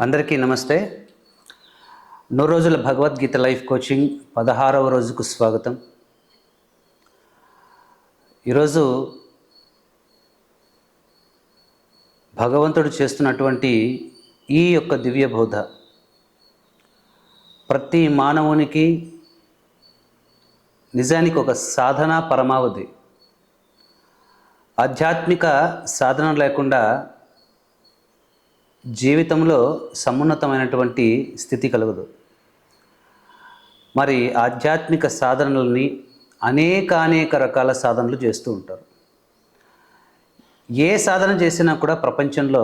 అందరికీ నమస్తే. 100 రోజుల భగవద్గీత లైఫ్ కోచింగ్ 16వ రోజుకు స్వాగతం. ఈరోజు భగవంతుడు చేస్తున్నటువంటి ఈ యొక్క దివ్య బోధ ప్రతి మానవునికి నిజానికి ఒక సాధన పరమావధి. ఆధ్యాత్మిక సాధన లేకుండా జీవితంలో సమున్నతమైనటువంటి స్థితి కలగదు. మరి ఆధ్యాత్మిక సాధనలని అనేక రకాల సాధనలు చేస్తూ ఉంటారు. ఏ సాధన చేసినా కూడా ప్రపంచంలో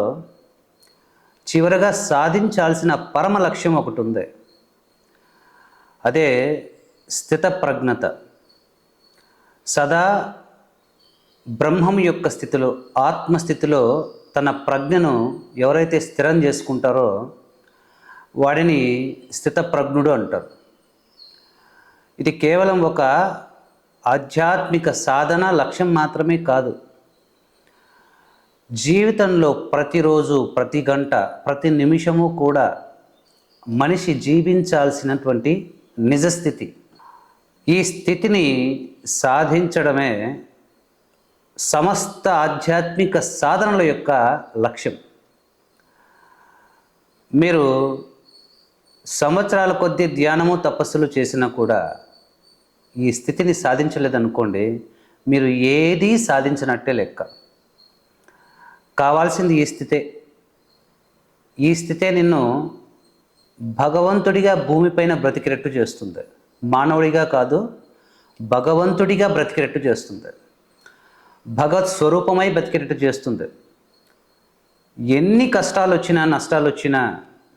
చివరగా సాధించాల్సిన పరమ లక్ష్యం ఒకటి ఉంది. అదే స్థితప్రజ్ఞత. సదా బ్రహ్మం యొక్క స్థితిలో, ఆత్మస్థితిలో తన ప్రజ్ఞను ఎవరైతే స్థిరం చేసుకుంటారో వాడిని స్థితప్రజ్ఞుడు అంటారు. ఇది కేవలం ఒక ఆధ్యాత్మిక సాధన లక్ష్యం మాత్రమే కాదు. జీవితంలో ప్రతిరోజు, ప్రతి గంట, ప్రతి నిమిషము కూడా మనిషి జీవించాల్సినటువంటి నిజస్థితి. ఈ స్థితిని సాధించడమే సమస్త ఆధ్యాత్మిక సాధనల యొక్క లక్ష్యం. మీరు సంవత్సరాల కొద్దీ ధ్యానము తపస్సులు చేసినా కూడా ఈ స్థితిని సాధించలేదనుకోండి, మీరు ఏదీ సాధించినట్టే లెక్క. కావాల్సింది ఈ స్థితే. ఈ స్థితే నిన్ను భగవంతుడిగా భూమిపైన బ్రతికినట్టు చేస్తుంది. మానవుడిగా కాదు, భగవంతుడిగా బ్రతికినట్టు చేస్తుంది. భగవత్ స్వరూపమై బతికేటట్టు చేస్తుంది. ఎన్ని కష్టాలు వచ్చినా, నష్టాలు వచ్చినా,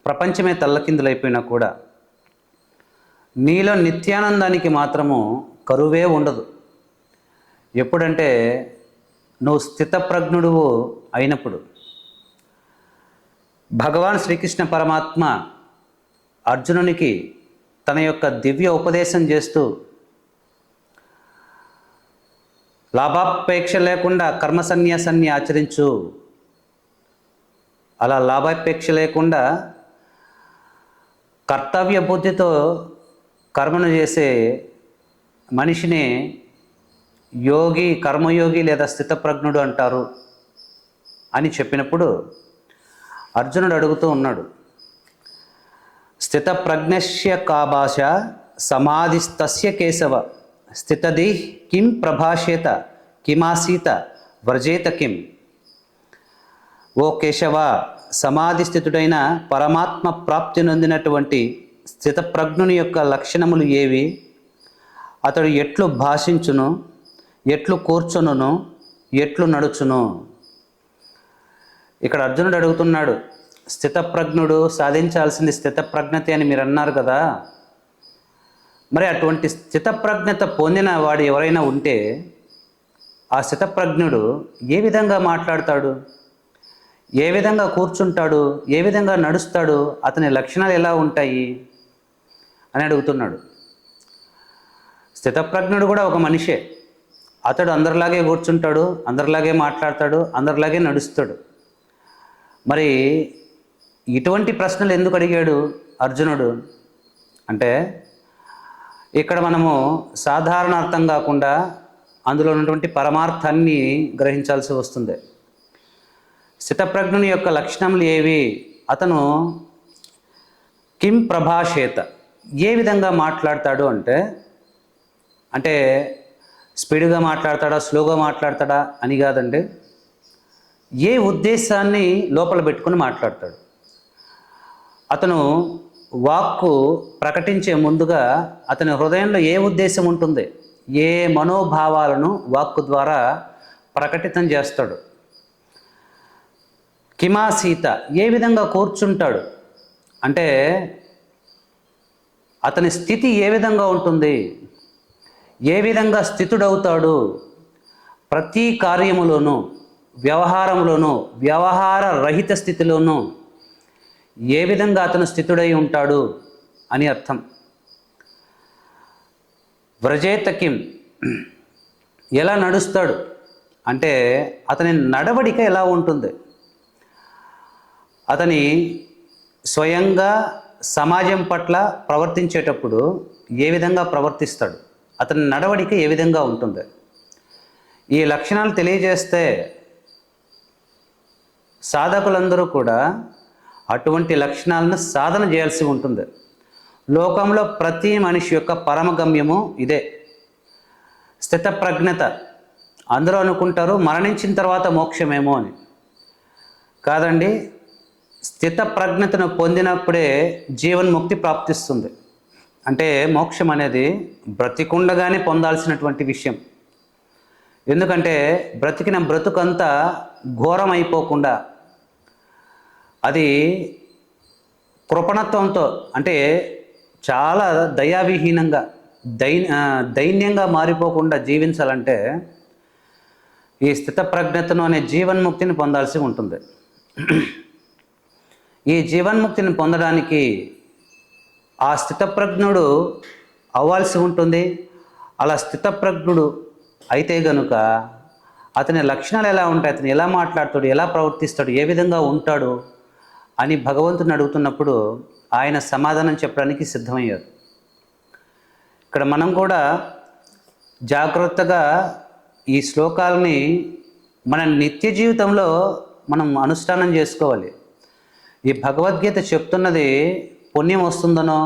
ప్రపంచమే తల్లకిందులైపోయినా కూడా నీలో నిత్యానందానికి మాత్రము కరువే ఉండదు. ఎప్పుడంటే నువ్వు స్థితప్రజ్ఞుడు అయినప్పుడు. భగవాన్ శ్రీకృష్ణ పరమాత్మ అర్జునునికి తన యొక్క దివ్య ఉపదేశం చేస్తూ లాభాపేక్ష లేకుండా కర్మ సన్యాసాన్ని ఆచరించు, అలా లాభాపేక్ష లేకుండా కర్తవ్య బుద్ధితో కర్మను చేసే మనిషిని యోగి, కర్మయోగి లేదా స్థితప్రజ్ఞుడు అంటారు అని చెప్పినప్పుడు అర్జునుడు అడుగుతూ ఉన్నాడు, స్థితప్రజ్ఞస్య కా భాష సమాధిస్తస్య కేశవ స్థితది కిం ప్రభాషేత కిమాసీత వ్రజేత కిం. ఓ కేశవ, సమాధి స్థితుడైన పరమాత్మ ప్రాప్తి నొందినటువంటి స్థితప్రజ్ఞుని యొక్క లక్షణములు ఏవి? అతడు ఎట్లు భాషించును, ఎట్లు కూర్చును, ఎట్లు నడుచును? ఇక్కడ అర్జునుడు అడుగుతున్నాడు, స్థితప్రజ్ఞుడు సాధించాల్సింది స్థితప్రజ్ఞతే అని మీరు అన్నారు కదా, మరి అటువంటి స్థితప్రజ్ఞత పొందిన వాడు ఎవరైనా ఉంటే ఆ స్థితప్రజ్ఞుడు ఏ విధంగా మాట్లాడతాడు, ఏ విధంగా కూర్చుంటాడు, ఏ విధంగా నడుస్తాడు, అతని లక్షణాలు ఎలా ఉంటాయి అని అడుగుతున్నాడు. స్థితప్రజ్ఞుడు కూడా ఒక మనిషే. అతడు అందరిలాగే కూర్చుంటాడు, అందరిలాగే మాట్లాడతాడు, అందరిలాగే నడుస్తాడు. మరి ఇటువంటి ప్రశ్నలు ఎందుకు అడిగాడు అర్జునుడు అంటే, ఇక్కడ మనము సాధారణ అర్థం కాకుండా అందులో ఉన్నటువంటి పరమార్థాన్ని గ్రహించాల్సి వస్తుంది. స్థితప్రజ్ఞుని యొక్క లక్షణములు ఏవి? అతను కిం ప్రభాషేత, ఏ విధంగా మాట్లాడతాడు అంటే స్పీడ్గా మాట్లాడతాడా, స్లోగా మాట్లాడతాడా అని కాదండి. ఏ ఉద్దేశాన్ని లోపల పెట్టుకొని మాట్లాడతాడు. అతను వాక్కు ప్రకటించే ముందుగా అతని హృదయంలో ఏ ఉద్దేశం ఉంటుంది, ఏ మనోభావాలను వాక్కు ద్వారా ప్రకటితం చేస్తాడు. కిమాసీత, ఏ విధంగా కూర్చుంటాడు అంటే అతని స్థితి ఏ విధంగా ఉంటుంది, ఏ విధంగా స్థితుడవుతాడు. ప్రతి కార్యములోనూ, వ్యవహారంలోనూ, వ్యవహార రహిత స్థితిలోనూ ఏ విధంగా అతను స్థితుడై ఉంటాడు అని అర్థం. వ్రజేత కిం, ఎలా నడుస్తాడు అంటే అతని నడవడిక ఎలా ఉంటుంది, అతని స్వయంగా సమాజం పట్ల ప్రవర్తించేటప్పుడు ఏ విధంగా ప్రవర్తిస్తాడు, అతని నడవడిక ఏ విధంగా ఉంటుంది, ఈ లక్షణాలు తెలియజేస్తే సాధకులందరూ కూడా అటువంటి లక్షణాలను సాధన చేయాల్సి ఉంటుంది. లోకంలో ప్రతి మనిషి యొక్క పరమగమ్యము ఇదే, స్థితప్రజ్ఞత. అందరూ అనుకుంటారు మరణించిన తర్వాత మోక్షమేమో అని. కాదండి, స్థితప్రజ్ఞతను పొందినప్పుడే జీవన్ముక్తి ప్రాప్తిస్తుంది. అంటే మోక్షం అనేది బ్రతికుండగానే పొందాల్సినటువంటి విషయం. ఎందుకంటే బ్రతికిన బ్రతుకంతా ఘోరం అయిపోకుండా, అది కృపణత్వంతో, అంటే చాలా దయావిహీనంగా దైన్యంగా మారిపోకుండా జీవించాలంటే ఈ స్థితప్రజ్ఞతను అనే జీవన్ముక్తిని పొందాల్సి ఉంటుంది. ఈ జీవన్ముక్తిని పొందడానికి ఆ స్థితప్రజ్ఞుడు అవ్వాల్సి ఉంటుంది. అలా స్థితప్రజ్ఞుడు అయితే గనుక అతని లక్షణాలు ఎలా ఉంటాయి, అతను ఎలా మాట్లాడతాడు, ఎలా ప్రవర్తిస్తాడు, ఏ విధంగా ఉంటాడు అని భగవంతుని అడుగుతున్నప్పుడు ఆయన సమాధానం చెప్పడానికి సిద్ధమయ్యారు. ఇక్కడ మనం కూడా జాగ్రత్తగా ఈ శ్లోకాలని మన నిత్య జీవితంలో మనం అనుష్ఠానం చేసుకోవాలి. ఈ భగవద్గీత చెప్తున్నది పుణ్యం వస్తుందనో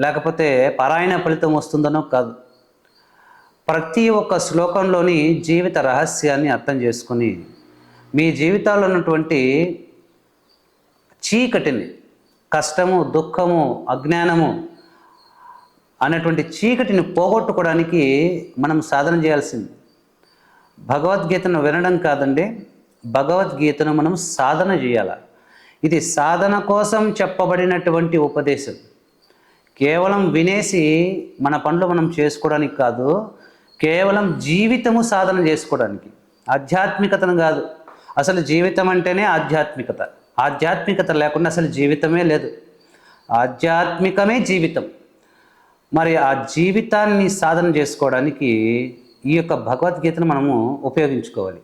లేకపోతే పారాయణ ఫలితం వస్తుందనో కాదు. ప్రతి ఒక్క శ్లోకంలోని జీవిత రహస్యాన్ని అర్థం చేసుకుని మీ జీవితాల్లో ఉన్నటువంటి చీకటిని, కష్టము, దుఃఖము, అజ్ఞానము అనేటువంటి చీకటిని పోగొట్టుకోవడానికి మనం సాధన చేయాల్సింది. భగవద్గీతను వినడం కాదండి, భగవద్గీతను మనం సాధన చేయాలి. ఇది సాధన కోసం చెప్పబడినటువంటి ఉపదేశం. కేవలం వినేసి మన పనులు మనం చేసుకోవడానికి కాదు, కేవలం జీవితము సాధన చేసుకోవడానికి. ఆధ్యాత్మికతను కాదు, అసలు జీవితం అంటేనే ఆధ్యాత్మికత. ఆధ్యాత్మికత లేకుండా అసలు జీవితమే లేదు. ఆధ్యాత్మికమే జీవితం. మరి ఆ జీవితాన్ని సాధన చేసుకోవడానికి ఈ యొక్క భగవద్గీతను మనము ఉపయోగించుకోవాలి.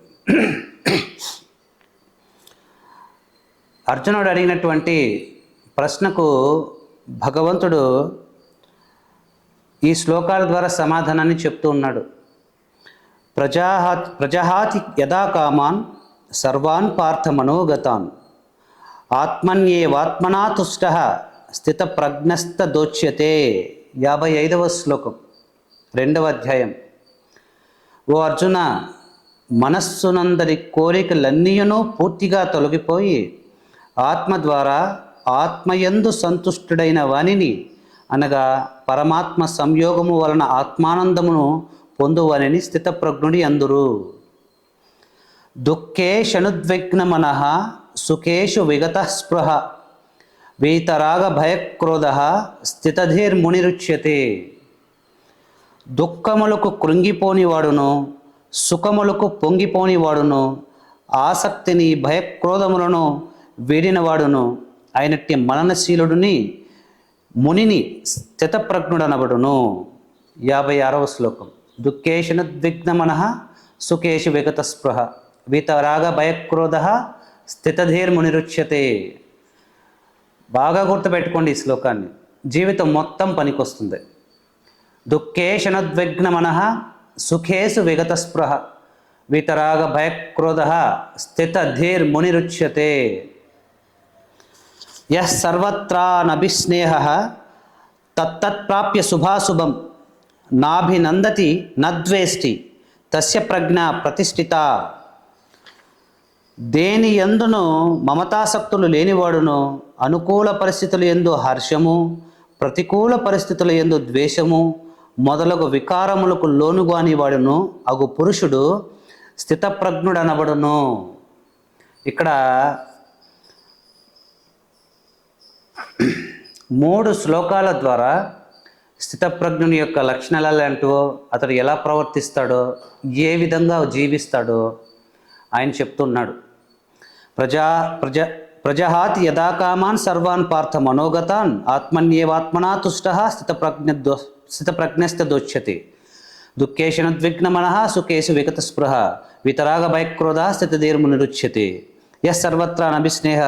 అర్జునుడు అడిగినటువంటి ప్రశ్నకు భగవంతుడు ఈ శ్లోకాల ద్వారా సమాధానాన్ని చెప్తూ ఉన్నాడు. ప్రజహాతి యదా కామాన్ సర్వాన్ పార్థ మనోగతాన్ ఆత్మన్యేవాత్మనా తుష్ట స్థిత ప్రజ్ఞస్థ దోచ్యతే. 55వ శ్లోకం, 2వ అధ్యాయం. ఓ అర్జున, మనస్సునందరి కోరికలన్నీయును పూర్తిగా తొలగిపోయి ఆత్మ ద్వారా ఆత్మయందు సంతుష్టుడైన వానిని, అనగా పరమాత్మ సంయోగము వలన ఆత్మానందమును పొందువనని స్థితప్రజ్ఞుడి అందురు. దుఃఖేషనుద్విగ్న మనః సుఖేషు విగత స్పృహ వీతరాగ భయక్రోధ స్థితధీర్మునిరుచ్యతే. దుఃఖములకు కృంగిపోనివాడును, సుఖములకు పొంగిపోనివాడును, ఆసక్తిని భయక్రోధములను వీడినవాడును అయినట్టి మననశీలుడిని మునిని స్థితప్రజ్ఞుడనబడును. 56వ శ్లోకం. దుఃఖేషనుద్విగ్న మనః సుఖేషు విగత స్పృహ వీతరాగ భయక్రోధ స్థితధీర్మునిరుచ్యతే. బాగా గుర్తుపెట్టుకోండి ఈ శ్లోకాన్ని, జీవితం మొత్తం పనికొస్తుంది. దుఃఖేషనుద్విగ్న మనః సుఖేషు విగత స్పృహ వీతరాగ భయక్రోధ స్థితధీర్మునిరుచ్యతే. యః సర్వత్రానభిస్నేహః తత్తత్ప్రాప్య శుభాశుభం నాభినందతి నద్వేష్టి తస్య ప్రజ్ఞ ప్రతిష్ఠిత. దేని యందును మమతాసక్తులు లేనివాడును, అనుకూల పరిస్థితుల యందు హర్షము, ప్రతికూల పరిస్థితుల యందు ద్వేషము మొదలగు వికారములకు లోనుగాని వాడును అగు పురుషుడు స్థితప్రజ్ఞుడనబడును. ఇక్కడ 3 శ్లోకాల ద్వారా స్థితప్రజ్ఞుని యొక్క లక్షణాలు ఏంటో, అతడు ఎలా ప్రవర్తిస్తాడో, ఏ విధంగా జీవిస్తాడో ఆయన చెప్తున్నాడు. ప్రజహాతి యదా కామాన్ సర్వాన్ పార్థ మనోగతాన్ ఆత్మన్యేవాత్మనా తుష్ట స్థితప్రజ్ఞస్థ దోచ్యతే. దుఃఖేషనుద్విగ్న మనః సుఖేషు విగత స్పృహ వీతరాగ భయక్రోధ స్థితధీర్మునిరుచ్యతే. యస్ సర్వత్రా నభిస్నేహ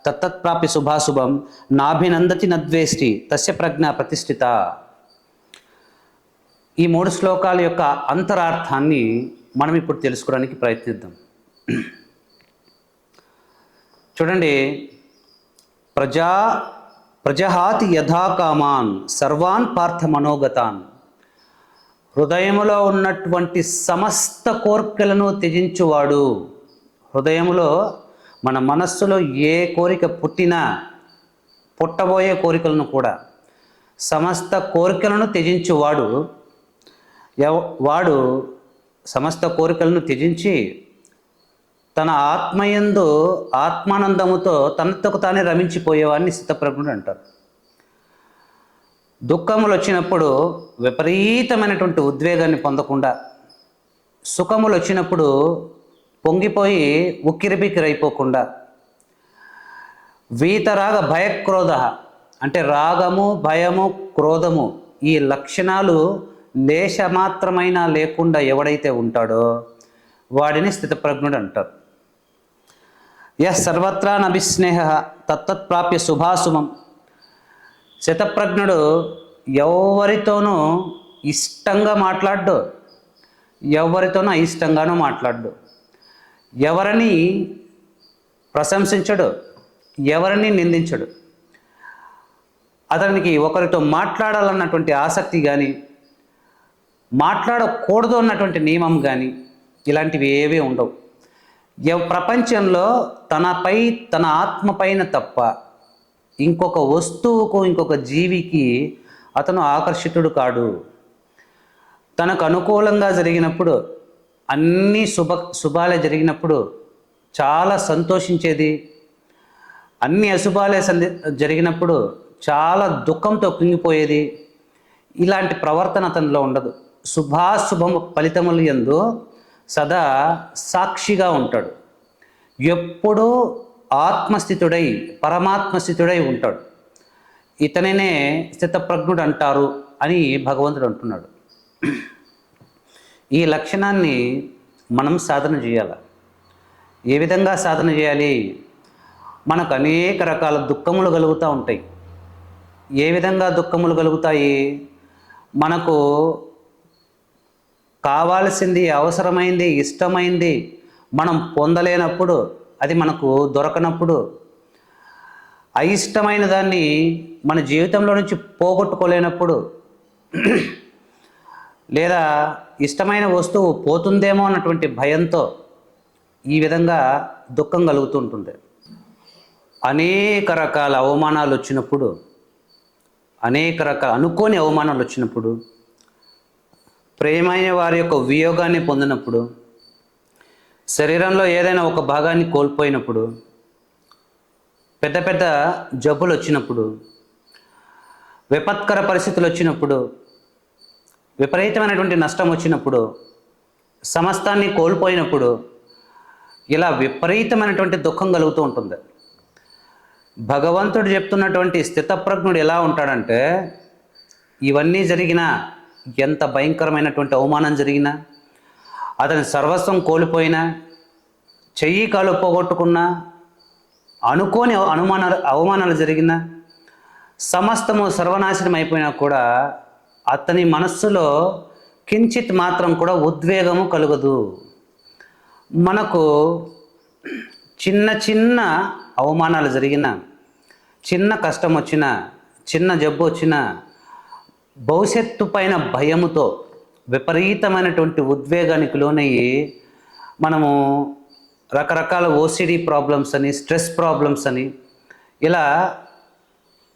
తత్తత్ప్రాప్య శుభాశుభం నాభినందతి నద్వేష్టి తస్య ప్రజ్ఞ ప్రతిష్ఠిత. ఈ 3 శ్లోకాల యొక్క అంతరార్థాన్ని మనం ఇప్పుడు తెలుసుకోవడానికి ప్రయత్నిద్దాం. చూడండి, ప్రజహాతి యథా కామాన్ సర్వాన్ పార్థ మనోగతాన్. హృదయములో ఉన్నటువంటి సమస్త కోరికలను త్యజించువాడు. హృదయములో మన మనస్సులో ఏ కోరిక పుట్టినా, పుట్టబోయే కోరికలను కూడా, సమస్త కోరికలను త్యజించువాడు వాడు సమస్త కోరికలను త్యజించి తన ఆత్మయందు ఆత్మానందముతో తనకు తానే రమించిపోయేవాడిని స్థితప్రజ్ఞుడు అంటారు. దుఃఖములు వచ్చినప్పుడు విపరీతమైనటువంటి ఉద్వేగాన్ని పొందకుండా, సుఖములు వచ్చినప్పుడు పొంగిపోయి ఉక్కిరిబిక్కిరైపోకుండా, వీతరాగ భయక్రోధ అంటే రాగము, భయము, క్రోధము ఈ లక్షణాలు లేశమాత్రమైనా లేకుండా ఎవడైతే ఉంటాడో వాడిని స్థితప్రజ్ఞుడు అంటారు. యః సర్వత్రా నభిస్నేహ తత్తత్ప్రాప్య శుభాశుభం. స్థితప్రజ్ఞుడు ఎవరితోనూ ఇష్టంగా మాట్లాడ్డు, ఎవరితోనూ అయిష్టంగానూ మాట్లాడ్డు, ఎవరిని ప్రశంసించడు, ఎవరిని నిందించడు. అతనికి ఒకరితో మాట్లాడాలన్నటువంటి ఆసక్తి కానీ, మాట్లాడకూడదు అన్నటువంటి నియమం కానీ ఇలాంటివి ఏవీ ఉండవు. ప్రపంచంలో తనపై, తన ఆత్మపైన తప్ప ఇంకొక వస్తువుకు, ఇంకొక జీవికి అతను ఆకర్షితుడు కాడు. తనకు అనుకూలంగా జరిగినప్పుడు, అన్నీ శుభాలే జరిగినప్పుడు చాలా సంతోషించేది, అన్ని అశుభాలే జరిగినప్పుడు చాలా దుఃఖంతో కుంగిపోయేది. ఇలాంటి ప్రవర్తన అతనిలో ఉండదు. శుభాశుభ ఫలితములు యందు సదా సాక్షిగా ఉంటాడు. ఎప్పుడూ ఆత్మస్థితుడై, పరమాత్మస్థితుడై ఉంటాడు. ఇతనినే స్థితప్రజ్ఞుడు అంటారు అని భగవంతుడు అంటున్నాడు. ఈ లక్షణాన్ని మనం సాధన చేయాలి. ఏ విధంగా సాధన చేయాలి? మనకు అనేక రకాల దుఃఖములు కలుగుతూ ఉంటాయి. ఏ విధంగా దుఃఖములు కలుగుతాయి? మనకు కావాల్సింది, అవసరమైంది, ఇష్టమైంది మనం పొందలేనప్పుడు, అది మనకు దొరకనప్పుడు, అయిష్టమైన దాన్ని మన జీవితంలో నుంచి పోగొట్టుకోలేనప్పుడు, లేదా ఇష్టమైన వస్తువు పోతుందేమో అన్నటువంటి భయంతో ఈ విధంగా దుఃఖం కలుగుతుంటుంది. అనేక రకాల అవమానాలు వచ్చినప్పుడు, అనేక రకాల అనుకోని అవమానాలు వచ్చినప్పుడు, ప్రేమైన వారి యొక్క వియోగాన్ని పొందినప్పుడు, శరీరంలో ఏదైనా ఒక భాగాన్ని కోల్పోయినప్పుడు, పెద్ద పెద్ద జబ్బులు వచ్చినప్పుడు, విపత్కర పరిస్థితులు వచ్చినప్పుడు, విపరీతమైనటువంటి నష్టం వచ్చినప్పుడు, సమస్తాన్ని కోల్పోయినప్పుడు ఇలా విపరీతమైనటువంటి దుఃఖం కలుగుతూ ఉంటుంది. భగవంతుడు చెప్తున్నటువంటి స్థితప్రజ్ఞుడు ఎలా ఉంటాడంటే, ఇవన్నీ జరిగినా, ఎంత భయంకరమైనటువంటి అవమానం జరిగినా, అతని సర్వస్వం కోల్పోయినా, చెయ్యి కాలు పోగొట్టుకున్నా, అనుకోని అవమానాలు జరిగినా, సమస్తము సర్వనాశనం అయిపోయినా కూడా అతని మనస్సులో కించిత్ మాత్రం కూడా ఉద్వేగము కలుగదు. మనకు చిన్న చిన్న అవమానాలు జరిగినా, చిన్న కష్టం వచ్చినా, చిన్న జబ్బు వచ్చినా, భవిష్యత్తు పైన భయముతో విపరీతమైనటువంటి ఉద్వేగానికి లోనయ్యి మనము రకరకాల ఓసిడి ప్రాబ్లమ్స్ అని, స్ట్రెస్ ప్రాబ్లమ్స్ అని ఇలా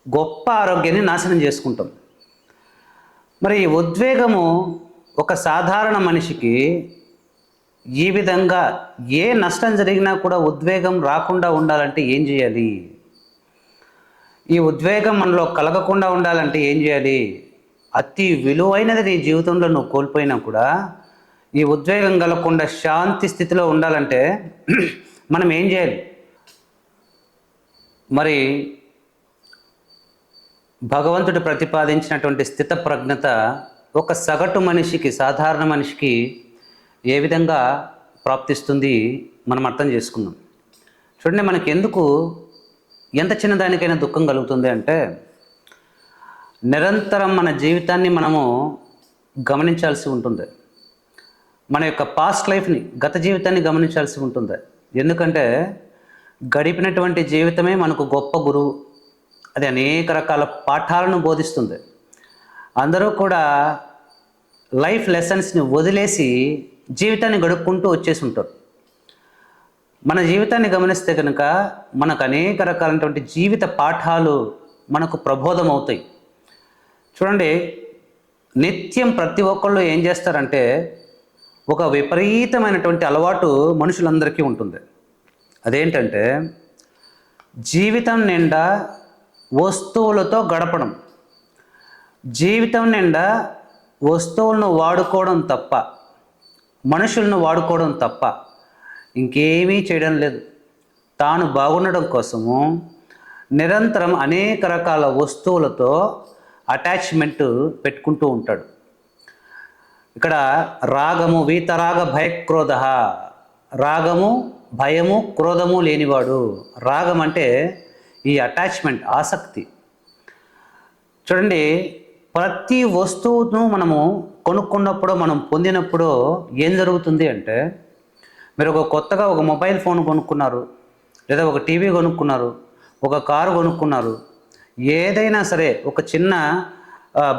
గొప్ప ఆరోగ్యాన్ని నాశనం చేసుకుంటాం. మరి ఈ ఉద్వేగము ఒక సాధారణ మనిషికి ఈ విధంగా ఏ నష్టం జరిగినా కూడా ఉద్వేగం రాకుండా ఉండాలంటే ఏం చేయాలి? ఈ ఉద్వేగం మనలో కలగకుండా ఉండాలంటే ఏం చేయాలి? అతి విలువైనది నీ జీవితంలో నువ్వు కోల్పోయినా కూడా ఈ ఉద్వేగం కలగకుండా శాంతి స్థితిలో ఉండాలంటే మనం ఏం చేయాలి? మరి భగవంతుడు ప్రతిపాదించినటువంటి స్థితప్రజ్ఞత ఒక సగటు మనిషికి, సాధారణ మనిషికి ఏ విధంగా ప్రాప్తిస్తుంది మనం అర్థం చేసుకుందాం. చూడండి, మనకి ఎందుకు ఎంత చిన్నదానికైనా దుఃఖం కలుగుతుంది అంటే, నిరంతరం మన జీవితాన్ని మనము గమనించాల్సి ఉంటుంది. మన యొక్క పాస్ట్ లైఫ్ని, గత జీవితాన్ని గమనించాల్సి ఉంటుంది. ఎందుకంటే గడిపినటువంటి జీవితమే మనకు గొప్ప గురువు. అది అనేక రకాల పాఠాలను బోధిస్తుంది. అందరూ కూడా లైఫ్ లెసన్స్ని వదిలేసి జీవితాన్ని గడుపుకుంటూ వచ్చేసి ఉంటారు. మన జీవితాన్ని గమనిస్తే కనుక మనకు అనేక రకాలైనటువంటి జీవిత పాఠాలు మనకు ప్రబోధం అవుతాయి. చూడండి, నిత్యం ప్రతి ఒక్కళ్ళు ఏం చేస్తారంటే, ఒక విపరీతమైనటువంటి అలవాటు మనుషులందరికీ ఉంటుంది. అదేంటంటే, జీవితం నిండా వస్తువులతో గడపడం, జీవితం నిండా వస్తువులను వాడుకోవడం తప్ప, మనుషులను వాడుకోవడం తప్ప ఇంకేమీ చేయడం లేదు. తాను బాగుండడం కోసము నిరంతరం అనేక రకాల వస్తువులతో అటాచ్మెంట్ పెట్టుకుంటూ ఉంటాడు. ఇక్కడ రాగము, వీతరాగ భయక్రోధ, రాగము, భయము, క్రోధము లేనివాడు. రాగం అంటే ఈ అటాచ్మెంట్, ఆసక్తి. చూడండి, ప్రతి వస్తువును మనము కొనుక్కున్నప్పుడు, మనం పొందినప్పుడు ఏం జరుగుతుంది అంటే, మీరు కొత్తగా ఒక మొబైల్ ఫోన్ కొనుక్కున్నారు, లేదా ఒక టీవీ కొనుక్కున్నారు, ఒక కారు కొనుక్కున్నారు, ఏదైనా సరే, ఒక చిన్న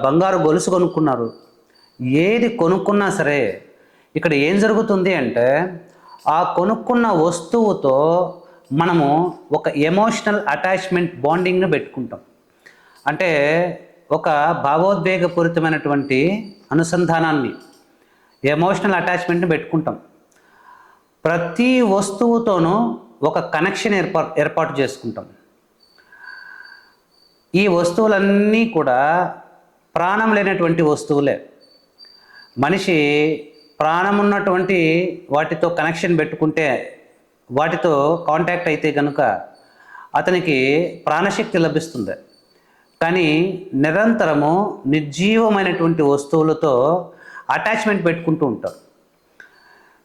బంగారు గొలుసు కొనుక్కున్నారు, ఏది కొనుక్కున్నా సరే ఇక్కడ ఏం జరుగుతుంది అంటే, ఆ కొనుక్కున్న వస్తువుతో మనము ఒక ఎమోషనల్ అటాచ్మెంట్, బాండింగ్ను పెట్టుకుంటాం. అంటే ఒక భావోద్వేగపూరితమైనటువంటి అనుసంధానాన్ని, ఎమోషనల్ అటాచ్మెంట్ని పెట్టుకుంటాం. ప్రతి వస్తువుతోనూ ఒక కనెక్షన్ ఏర్పాటు చేసుకుంటాం. ఈ వస్తువులన్నీ కూడా ప్రాణం లేనటువంటి వస్తువులే. మనిషి ప్రాణం ఉన్నటువంటి వాటితో కనెక్షన్ పెట్టుకుంటే, వాటితో కాంటాక్ట్ అయితే కనుక అతనికి ప్రాణశక్తి లభిస్తుంది. కానీ నిరంతరము నిర్జీవమైనటువంటి వస్తువులతో అటాచ్మెంట్ పెట్టుకుంటూ ఉంటారు.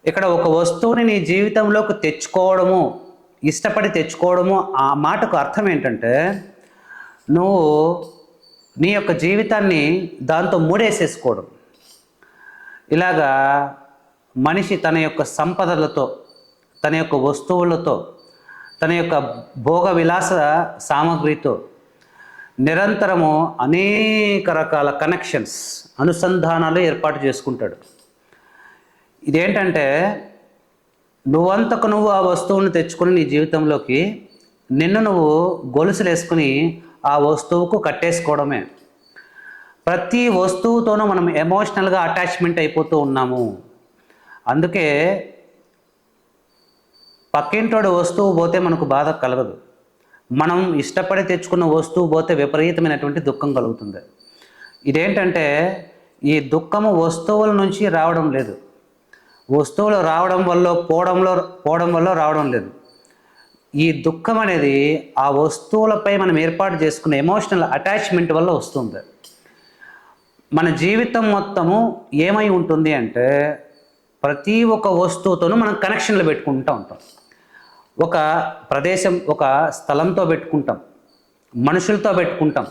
ఇక్కడ ఒక వస్తువుని నీ జీవితంలోకి తెచ్చుకోవడము, ఇష్టపడి తెచ్చుకోవడము, ఆ మాటకు అర్థం ఏంటంటే, నువ్వు నీ యొక్క జీవితాన్ని దాంతో మూడేసేసుకోవడం. ఇలాగా మనిషి తన యొక్క సంపదలతో, తన యొక్క వస్తువులతో, తన యొక్క భోగ విలాస సామగ్రితో నిరంతరము అనేక రకాల కనెక్షన్స్, అనుసంధానాలు ఏర్పాటు చేసుకుంటాడు. ఇదేంటంటే, నువ్వంతకు నువ్వు ఆ వస్తువుని తెచ్చుకొని నీ జీవితంలోకి నిన్ను నువ్వు గొలుసులు వేసుకుని ఆ వస్తువుకు కట్టేసుకోవడమే. ప్రతి వస్తువుతోనూ మనం ఎమోషనల్గా అటాచ్మెంట్ అయిపోతూ ఉన్నాము. అందుకే పక్కింటోడు వస్తువు పోతే మనకు బాధ కలగదు, మనం ఇష్టపడి తెచ్చుకున్న వస్తువు పోతే విపరీతమైనటువంటి దుఃఖం కలుగుతుంది. ఇదేంటంటే, ఈ దుఃఖము వస్తువుల నుంచి రావడం లేదు, వస్తువులు రావడం వల్ల పోవడం వల్ల రావడం లేదు. ఈ దుఃఖం అనేది ఆ వస్తువులపై మనం ఏర్పాటు చేసుకున్న ఎమోషనల్ అటాచ్మెంట్ వల్ల వస్తుంది. మన జీవితం మొత్తము ఏమై ఉంటుంది అంటే, ప్రతి ఒక్క వస్తువుతోనూ మనం కనెక్షన్లు పెట్టుకుంటూ ఉంటాం. ఒక ప్రదేశం, ఒక స్థలంతో పెట్టుకుంటాం, మనుషులతో పెట్టుకుంటాం,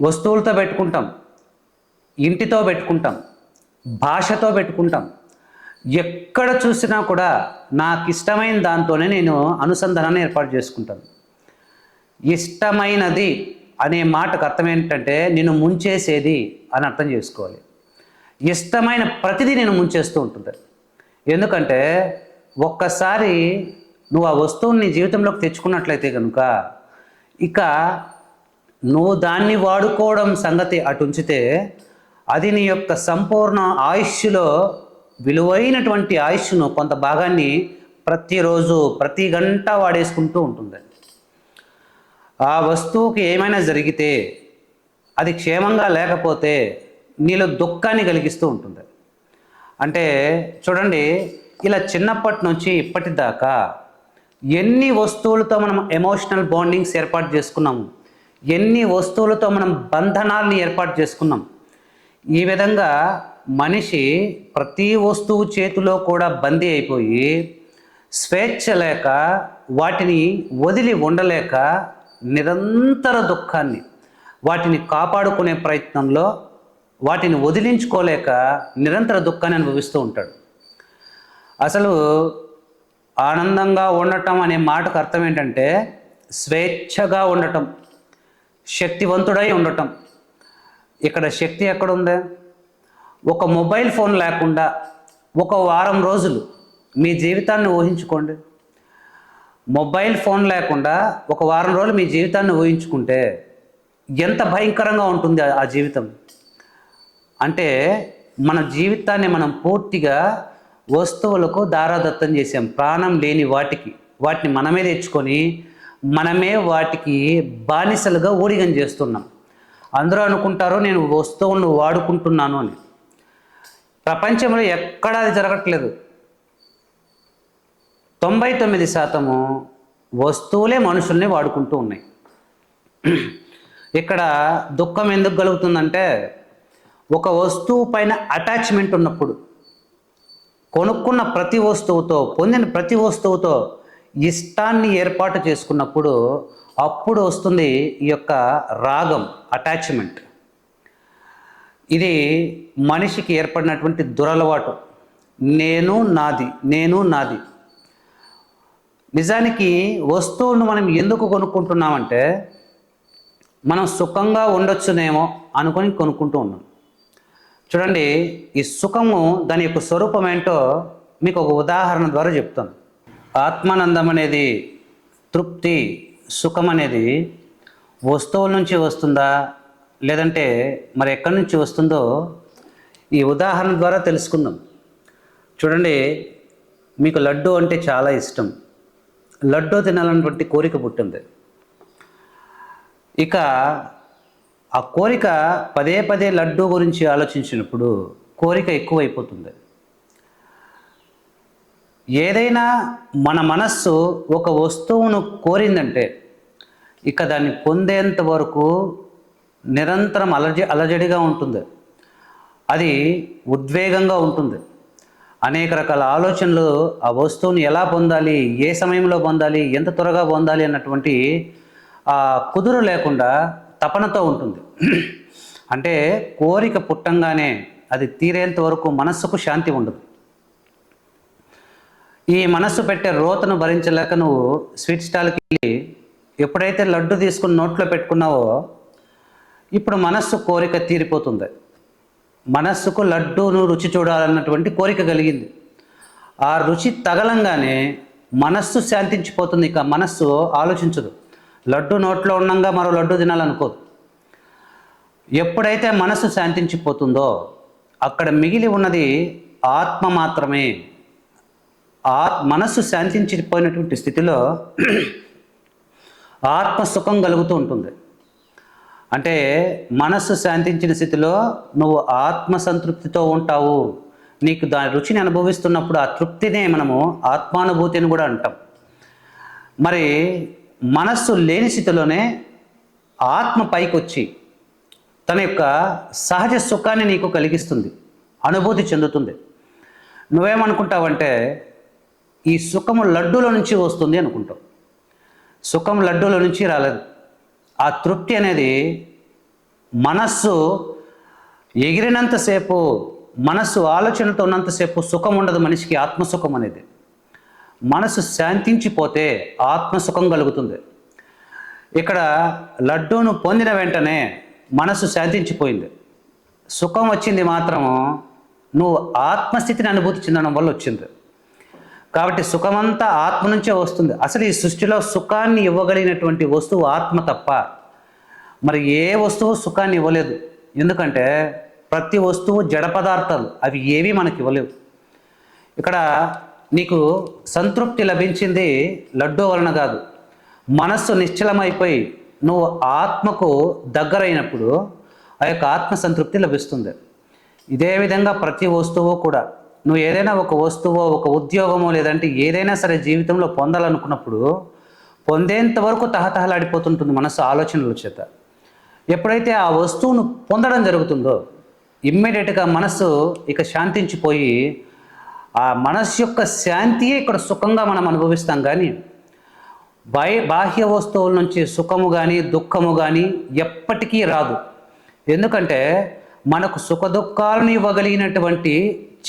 వస్తువులతో పెట్టుకుంటాం, ఇంటితో పెట్టుకుంటాం, భాషతో పెట్టుకుంటాం. ఎక్కడ చూసినా కూడా నాకు ఇష్టమైన దాంతోనే నేను అనుసంధానాన్ని ఏర్పాటు చేసుకుంటాను. ఇష్టమైనది అనే మాటకు అర్థం ఏంటంటే, నేను ముంచేసేది అని అర్థం చేసుకోవాలి. ఇష్టమైన ప్రతిదీ నేను ముంచేస్తూ ఉంటుంది. ఎందుకంటే ఒక్కసారి నువ్వు ఆ వస్తువుని నీ జీవితంలోకి తెచ్చుకున్నట్లయితే కనుక, ఇక నువ్వు దాన్ని వాడుకోవడం సంగతి అటు ఉంచితే, అది నీ యొక్క సంపూర్ణ ఆయుష్లో విలువైనటువంటి ఆయుష్ను కొంత భాగాన్ని ప్రతిరోజు, ప్రతి గంట వాడేసుకుంటూ ఉంటుంది. ఆ వస్తువుకి ఏమైనా జరిగితే, అది క్షేమంగా లేకపోతే నీలో దుఃఖాన్ని కలిగిస్తూ ఉంటుంది. అంటే చూడండి, ఇలా చిన్నప్పటి నుంచి ఇప్పటిదాకా ఎన్ని వస్తువులతో మనం ఎమోషనల్ బాండింగ్స్ ఏర్పాటు చేసుకున్నాము, ఎన్ని వస్తువులతో మనం బంధనాల్ని ఏర్పాటు చేసుకున్నాం. ఈ విధంగా మనిషి ప్రతి వస్తువు చేతిలో కూడా బందీ అయిపోయి స్వేచ్ఛ లేక వాటిని వదిలి ఉండలేక నిరంతర దుఃఖాన్ని, వాటిని కాపాడుకునే ప్రయత్నంలో వాటిని వదిలించుకోలేక నిరంతర దుఃఖాన్ని అనుభవిస్తూ ఉంటాడు. అసలు ఆనందంగా ఉండటం అనే మాటకు అర్థం ఏంటంటే స్వేచ్ఛగా ఉండటం, శక్తివంతుడై ఉండటం. ఇక్కడ శక్తి ఎక్కడుంది? ఒక మొబైల్ ఫోన్ లేకుండా ఒక వారం రోజులు మీ జీవితాన్ని ఊహించుకోండి. మొబైల్ ఫోన్ లేకుండా ఒక వారం రోజులు మీ జీవితాన్ని ఊహించుకుంటే ఎంత భయంకరంగా ఉంటుంది ఆ జీవితం. అంటే మన జీవితాన్ని మనం పూర్తిగా వస్తువులకు దారాదత్తం చేసాం. ప్రాణం లేని వాటిని మనమే తెచ్చుకొని మనమే వాటికి బానిసలుగా ఊడిగం చేస్తున్నాం. అందరూ అనుకుంటారు నేను వస్తువులను వాడుకుంటున్నాను అని. ప్రపంచంలో ఎక్కడా అది జరగట్లేదు. 99% వస్తువులే మనుషుల్ని వాడుకుంటూ ఉన్నాయి. ఇక్కడ దుఃఖం ఎందుకు కలుగుతుందంటే ఒక వస్తువు పైన అటాచ్మెంట్ ఉన్నప్పుడు, కొనుక్కున్న ప్రతి వస్తువుతో, పొందిన ప్రతి వస్తువుతో ఇష్టాన్ని ఏర్పాటు చేసుకున్నప్పుడు అప్పుడు వస్తుంది ఈ యొక్క రాగం, అటాచ్మెంట్. ఇది మనిషికి ఏర్పడినటువంటి దురలవాటు. నేను నాది. నిజానికి వస్తువులను మనం ఎందుకు కొనుక్కుంటున్నామంటే మనం సుఖంగా ఉండొచ్చునేమో అనుకొని కొనుక్కుంటూ ఉన్నాం. చూడండి, ఈ సుఖము దాని యొక్క స్వరూపం ఏంటో మీకు ఒక ఉదాహరణ ద్వారా చెప్తాను. ఆత్మానందం అనేది, తృప్తి, సుఖం అనేది వస్తువుల నుంచి వస్తుందా లేదంటే మరి ఎక్కడి నుంచి వస్తుందో ఈ ఉదాహరణ ద్వారా తెలుసుకుందాం. చూడండి, మీకు లడ్డు అంటే చాలా ఇష్టం. లడ్డు తినాలన్నటువంటి కోరిక పుట్టింది. ఇక ఆ కోరిక పదే లడ్డు గురించి ఆలోచించినప్పుడు కోరిక ఎక్కువైపోతుంది. ఏదైనా మన మనస్సు ఒక వస్తువును కోరిందంటే ఇక దాన్ని పొందేంత వరకు నిరంతరం అలజడిగా ఉంటుంది. అది ఉద్వేగంగా ఉంటుంది. అనేక రకాల ఆలోచనలు ఆ వస్తువుని ఎలా పొందాలి, ఏ సమయంలో పొందాలి, ఎంత త్వరగా పొందాలి అన్నటువంటి ఆ కుదురు లేకుండా తపనతో ఉంటుంది. అంటే కోరిక పుట్టంగానే అది తీరేంత వరకు మనస్సుకు శాంతి ఉండదు. ఈ మనస్సు పెట్టే రోతను భరించలేక నువ్వు స్వీట్ స్టాల్కి వెళ్ళి ఎప్పుడైతే లడ్డు తీసుకుని నోట్లో పెట్టుకున్నావో ఇప్పుడు మనస్సు కోరిక తీరిపోతుంది. మనస్సుకు లడ్డూను రుచి చూడాలన్నటువంటి కోరిక కలిగింది. ఆ రుచి తగలంగానే మనస్సు శాంతించిపోతుంది. ఇక మనస్సు ఆలోచించదు. లడ్డు నోట్లో ఉండగా మరో లడ్డు తినాలనుకోదు. ఎప్పుడైతే మనస్సు శాంతించిపోతుందో అక్కడ మిగిలి ఉన్నది ఆత్మ మాత్రమే. మనస్సు శాంతించిపోయినటువంటి స్థితిలో ఆత్మ సుఖం కలుగుతూ ఉంటుంది. అంటే మనస్సు శాంతించిన స్థితిలో నువ్వు ఆత్మ సంతృప్తితో ఉంటావు. నీకు దాని రుచిని అనుభవిస్తున్నప్పుడు ఆ తృప్తినే మనము ఆత్మానుభూతి అని కూడా అంటాం. మరి మనస్సు లేని స్థితిలోనే ఆత్మ పైకి వచ్చి తన యొక్క సహజ సుఖాన్ని నీకు కలిగిస్తుంది, అనుభూతి చెందుతుంది. నువ్వేమనుకుంటావంటే ఈ సుఖము లడ్డూలో నుంచి వస్తుంది అనుకుంటావు. సుఖం లడ్డూలో నుంచి రాలేదు. ఆ తృప్తి అనేది మనస్సు ఎగిరినంతసేపు, మనస్సు ఆలోచనతో ఉన్నంతసేపు సుఖం ఉండదు మనిషికి. ఆత్మసుఖం అనేది మనస్సు శాంతించిపోతే ఆత్మసుఖం కలుగుతుంది. ఇక్కడ లడ్డూను పొందిన వెంటనే మనస్సు శాంతించిపోయింది, సుఖం వచ్చింది మాత్రము నువ్వు ఆత్మస్థితిని అనుభూతి చెందడం వల్ల వచ్చింది. కాబట్టి సుఖమంతా ఆత్మ నుంచే వస్తుంది. అసలు ఈ సృష్టిలో సుఖాన్ని ఇవ్వగలిగినటువంటి వస్తువు ఆత్మ తప్ప మరి ఏ వస్తువు సుఖాన్ని ఇవ్వలేదు. ఎందుకంటే ప్రతి వస్తువు జడ పదార్థాలు, అవి ఏవి మనకి ఇవ్వలేవు. ఇక్కడ నీకు సంతృప్తి లభించింది లడ్డూ వలన కాదు. మనస్సు నిశ్చలమైపోయి నువ్వు ఆత్మకు దగ్గరైనప్పుడు ఆ యొక్క ఆత్మ సంతృప్తి లభిస్తుంది. ఇదే విధంగా ప్రతి వస్తువు కూడా నువ్వు ఏదైనా ఒక వస్తువు, ఒక ఉద్యోగమో లేదంటే ఏదైనా సరే జీవితంలో పొందాలనుకున్నప్పుడు పొందేంత వరకు తహతహలాడిపోతుంటుంది మనసు ఆలోచనల చేత. ఎప్పుడైతే ఆ వస్తువును పొందడం జరుగుతుందో ఇమ్మీడియట్గా మనసు ఇక శాంతించిపోయి ఆ మనస్సు యొక్క శాంతియే ఇక్కడ సుఖంగా మనం అనుభవిస్తాం. కానీ బాహ్య వస్తువుల నుంచి సుఖము కానీ దుఃఖము కానీ ఎప్పటికీ రాదు. ఎందుకంటే మనకు సుఖ దుఃఖాలను ఇవ్వగలిగినటువంటి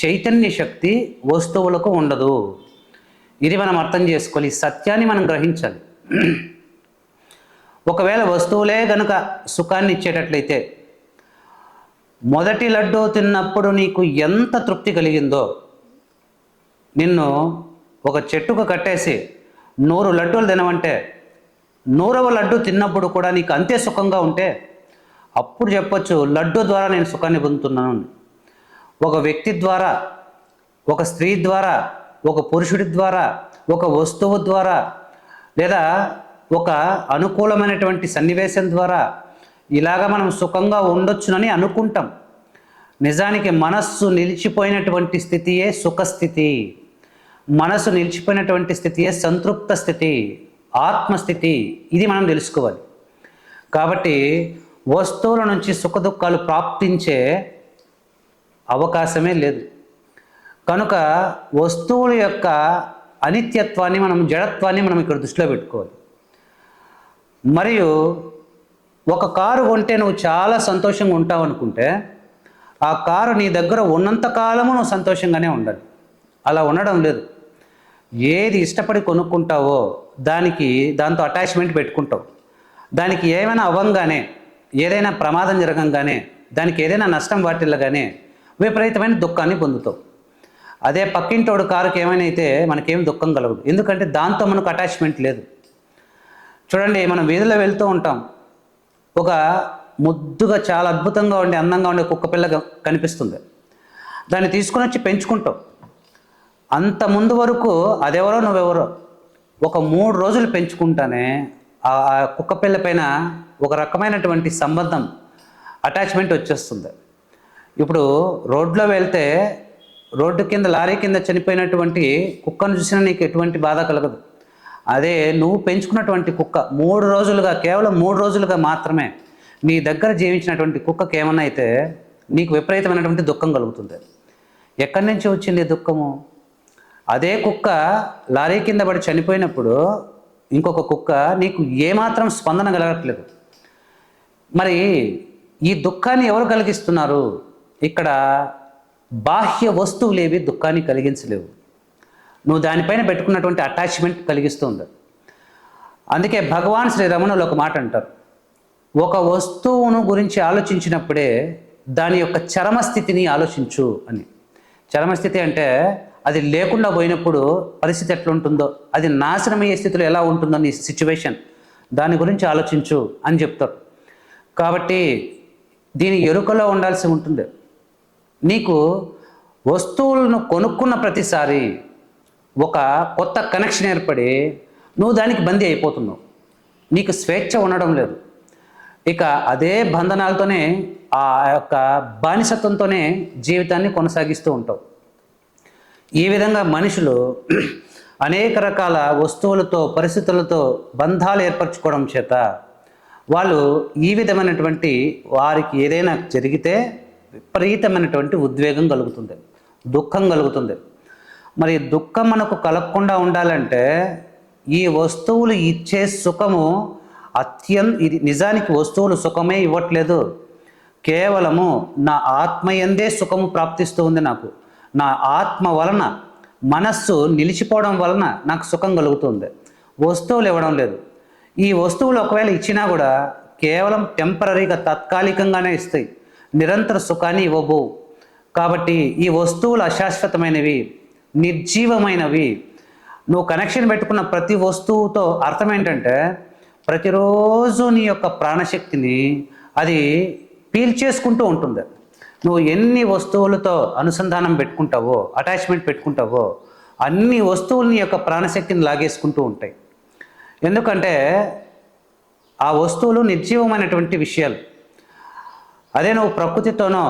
చైతన్య శక్తి వస్తువులకు ఉండదు. ఇది మనం అర్థం చేసుకోవాలి. ఈ సత్యాన్ని మనం గ్రహించాలి. ఒకవేళ వస్తువులే గనుక సుఖాన్ని ఇచ్చేటట్లయితే, మొదటి లడ్డూ తిన్నప్పుడు నీకు ఎంత తృప్తి కలిగిందో, నిన్ను ఒక చెట్టుకు కట్టేసి 100 లడ్డూలు తినమంటే 100వ లడ్డు తిన్నప్పుడు కూడా నీకు అంతే సుఖంగా ఉంటే అప్పుడు చెప్పొచ్చు, లడ్డు ద్వారా నేను సుఖాన్ని పొందుతున్నాను. ఒక వ్యక్తి ద్వారా, ఒక స్త్రీ ద్వారా, ఒక పురుషుడి ద్వారా, ఒక వస్తువు ద్వారా, లేదా ఒక అనుకూలమైనటువంటి సన్నివేశం ద్వారా ఇలాగా మనం సుఖంగా ఉండొచ్చునని అనుకుంటాం. నిజానికి మనస్సు నిలిచిపోయినటువంటి స్థితియే సుఖస్థితి. మనసు నిలిచిపోయినటువంటి స్థితియే సంతృప్త స్థితి, ఆత్మస్థితి. ఇది మనం తెలుసుకోవాలి. కాబట్టి వస్తువుల నుంచి సుఖ దుఃఖాలు ప్రాప్తించే అవకాశమే లేదు. కనుక వస్తువుల యొక్క అనిత్యత్వాన్ని, జడత్వాన్ని మనం ఇక్కడ దృష్టిలో పెట్టుకోవాలి. మరియు ఒక కారు కొంటే నువ్వు చాలా సంతోషంగా ఉంటావు అనుకుంటే, ఆ కారు నీ దగ్గర ఉన్నంతకాలము నువ్వు సంతోషంగానే ఉండాలి. అలా ఉండడం లేదు. ఏది ఇష్టపడి కొనుక్కుంటావో దాంతో అటాచ్మెంట్ పెట్టుకుంటావు. దానికి ఏమైనా అవ్వంగానే, ఏదైనా ప్రమాదం జరగంగానే, దానికి ఏదైనా నష్టం వాటిల్లగానే విపరీతమైన దుఃఖాన్ని పొందుతావు. అదే పక్కింటోడు కారుకి ఏమైనా అయితే మనకేం దుఃఖం కలగదు. ఎందుకంటే దాంతో మనకు అటాచ్మెంట్ లేదు. చూడండి, మనం వీధిలో వెళ్తూ ఉంటాం. ఒక ముద్దుగా చాలా అద్భుతంగా ఉండే, అందంగా ఉండే కుక్క పిల్ల కనిపిస్తుంది. దాన్ని తీసుకొని వచ్చి పెంచుకుంటాం. అంత ముందు వరకు అదెవరో నువ్వెవరో, ఒక 3 రోజులు పెంచుకుంటానే ఆ కుక్క పిల్ల పైన ఒక రకమైనటువంటి సంబంధం, అటాచ్మెంట్ వచ్చేస్తుంది. ఇప్పుడు రోడ్లో వెళ్తే రోడ్డు కింద, లారీ కింద చనిపోయినటువంటి కుక్కను చూసినా నీకు ఎటువంటి బాధ కలగదు. అదే నువ్వు పెంచుకున్నటువంటి కుక్క 3 రోజులుగా, కేవలం 3 రోజులుగా మాత్రమే నీ దగ్గర జీవించినటువంటి కుక్కకి ఏమన్నా అయితే నీకు విపరీతమైనటువంటి దుఃఖం కలుగుతుంది. ఎక్కడి నుంచి వచ్చింది దుఃఖము? అదే కుక్క లారీ కింద పడి చనిపోయినప్పుడు ఇంకొక కుక్క నీకు ఏమాత్రం స్పందన కలగట్లేదు. మరి ఈ దుఃఖాన్ని ఎవరు కలిగిస్తున్నారు? ఇక్కడ బాహ్య వస్తువులేవి దుఃఖాన్ని కలిగించలేవు. నువ్వు దానిపైన పెట్టుకున్నటువంటి అటాచ్మెంట్ కలిగిస్తుంది. అందుకే భగవాన్ శ్రీ రమణులు ఒక మాట అంటారు, ఒక వస్తువును గురించి ఆలోచించినప్పుడే దాని యొక్క చరమస్థితిని ఆలోచించు అని. చరమస్థితి అంటే అది లేకుండా పోయినప్పుడు పరిస్థితి ఎట్లా ఉంటుందో, అది నాశనమయ్యే స్థితిలో ఎలా ఉంటుందో నీ సిచ్యువేషన్, దాని గురించి ఆలోచించు అని చెప్తారు. కాబట్టి దీని ఎరుకలో ఉండాల్సి ఉంటుంది. నీకు వస్తువులను కొనుక్కున్న ప్రతిసారి ఒక కొత్త కనెక్షన్ ఏర్పడి నువ్వు దానికి బందీ అయిపోతున్నావు. నీకు స్వేచ్ఛ ఉండడం లేదు. ఇక అదే బంధనాలతోనే, ఆ యొక్క బానిసత్వంతోనే జీవితాన్ని కొనసాగిస్తూ ఉంటావు. ఈ విధంగా మనుషులు అనేక రకాల వస్తువులతో, పరిస్థితులతో బంధాలు ఏర్పరచుకోవడం చేత వాళ్ళు ఈ విధమైనటువంటి, వారికి ఏదైనా జరిగితే విపరీతమైనటువంటి ఉద్వేగం కలుగుతుంది, దుఃఖం కలుగుతుంది. మరి దుఃఖం మనకు కలగకుండా ఉండాలంటే ఈ వస్తువులు ఇచ్చే సుఖము ఇది నిజానికి వస్తువులు సుఖమే ఇవ్వట్లేదు. కేవలము నా ఆత్మయందే సుఖము ప్రాప్తిస్తూ ఉంది. నాకు నా ఆత్మ వలన, మనస్సు నిలిచిపోవడం వలన నాకు సుఖం కలుగుతుంది. వస్తువులు ఇవ్వడం లేదు. ఈ వస్తువులు ఒకవేళ ఇచ్చినా కూడా కేవలం టెంపరీగా, తాత్కాలికంగానే ఇస్తాయి, నిరంతర సుఖాన్ని ఇవ్వబో. కాబట్టి ఈ వస్తువులు అశాశ్వతమైనవి, నిర్జీవమైనవి. నువ్వు కనెక్షన్ పెట్టుకున్న ప్రతి వస్తువుతో అర్థం ఏంటంటే, ప్రతిరోజు నీ యొక్క ప్రాణశక్తిని అది పీల్చేసుకుంటూ ఉంటుంది. నువ్వు ఎన్ని వస్తువులతో అనుసంధానం పెట్టుకుంటావో, అటాచ్మెంట్ పెట్టుకుంటావో, అన్ని వస్తువులు నీ యొక్క ప్రాణశక్తిని లాగేసుకుంటూ ఉంటాయి. ఎందుకంటే ఆ వస్తువులు నిర్జీవమైనటువంటి విషయాలు. అదే నువ్వు ప్రకృతితోనో,